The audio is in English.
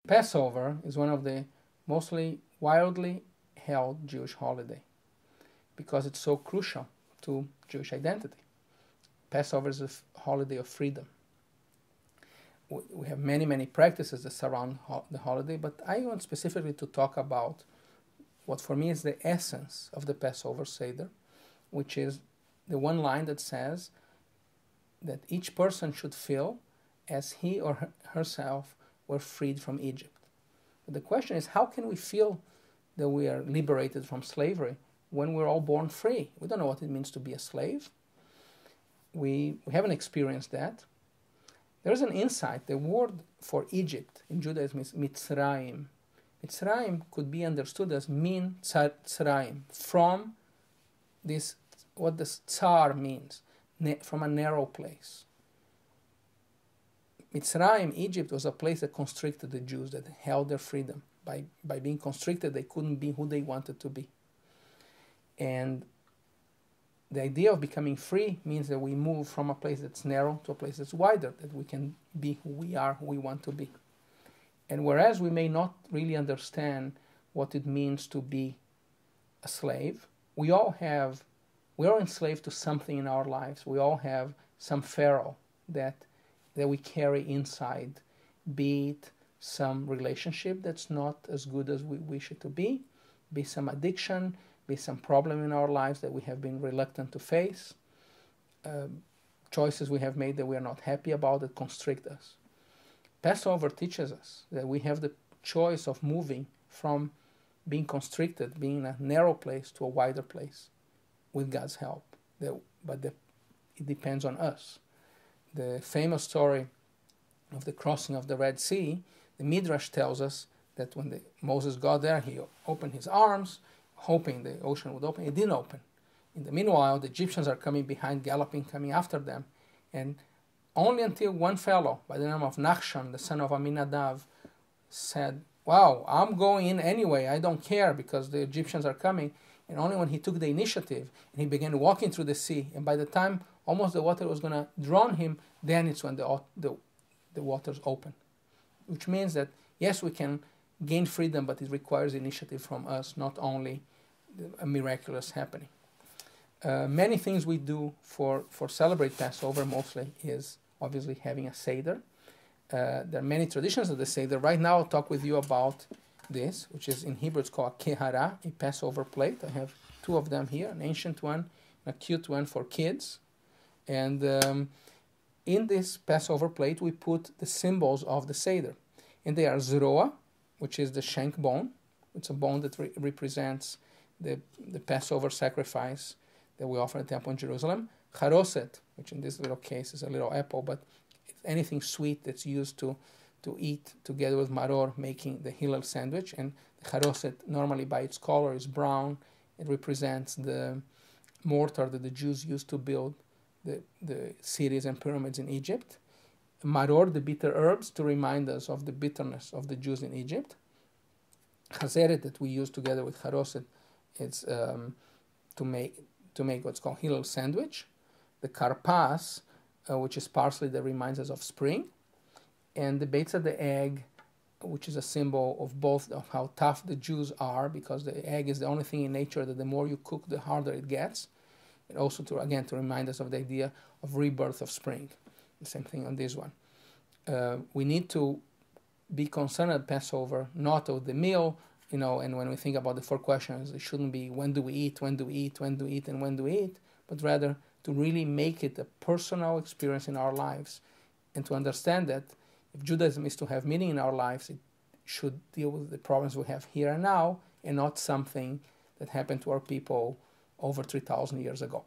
Passover is one of the mostly widely held Jewish holiday because it's so crucial to Jewish identity. Passover is a holiday of freedom. We have many, many practices that surround the holiday, but I want specifically to talk about what for me is the essence of the Passover Seder, which is the one line that says that each person should feel as he or herself were freed from Egypt. But the question is, how can we feel that we are liberated from slavery when we're all born free? We don't know what it means to be a slave. We haven't experienced that. There's an insight. The word for Egypt in Judaism is Mitzrayim. Mitzrayim could be understood as min tzaraim, from this, what the tsar means, from a narrow place. Mitzrayim, Egypt, was a place that constricted the Jews, that held their freedom. By being constricted, they couldn't be who they wanted to be. And the idea of becoming free means that we move from a place that's narrow to a place that's wider, that we can be who we are, who we want to be. And whereas we may not really understand what it means to be a slave, we are enslaved to something in our lives. We all have some pharaoh that we carry inside, be it some relationship that's not as good as we wish it to be some addiction, be some problem in our lives that we have been reluctant to face, choices we have made that we are not happy about that constrict us. Passover teaches us that we have the choice of moving from being constricted, being in a narrow place, to a wider place with God's help. But it depends on us. The famous story of the crossing of the Red Sea, the Midrash tells us that when Moses got there, he opened his arms, hoping the ocean would open. It didn't open. In the meanwhile, the Egyptians are coming behind, galloping, coming after them. And only until one fellow by the name of Nachshon, the son of Aminadav, said, wow, I'm going in anyway, I don't care because the Egyptians are coming. And only when he took the initiative and he began walking through the sea, and by the time almost the water was going to drown him, then it's when the waters open. Which means that, yes, we can gain freedom, but it requires initiative from us, not only a miraculous happening. Many things we do for celebrate Passover mostly is obviously having a Seder. There are many traditions of the Seder. Right now I'll talk with you about this, which is in Hebrew it's called a kehara, a Passover plate. I have two of them here, an ancient one and a cute one for kids. And in this Passover plate we put the symbols of the Seder. And they are zroa, which is the shank bone. It's a bone that represents the Passover sacrifice that we offer at the temple in Jerusalem. Charoset, which in this little case is a little apple, but anything sweet that's used to eat together with maror, making the Hillel sandwich. And the charoset, normally by its color, is brown. It represents the mortar that the Jews used to build the cities and pyramids in Egypt. Maror, the bitter herbs, to remind us of the bitterness of the Jews in Egypt. Chazeret, that we use together with charoset, it's to make what's called Hillel sandwich. The karpas, which is parsley that reminds us of spring. And the beitza, the egg, which is a symbol of both of how tough the Jews are, because the egg is the only thing in nature that the more you cook, the harder it gets. And also to remind us of the idea of rebirth of spring. The same thing on this one. We need to be concerned at Passover, not of the meal, and when we think about the four questions, it shouldn't be when do we eat, when do we eat, when do we eat, and when do we eat, but rather to really make it a personal experience in our lives, and to understand that if Judaism is to have meaning in our lives, it should deal with the problems we have here and now, and not something that happened to our people over 3,000 years ago.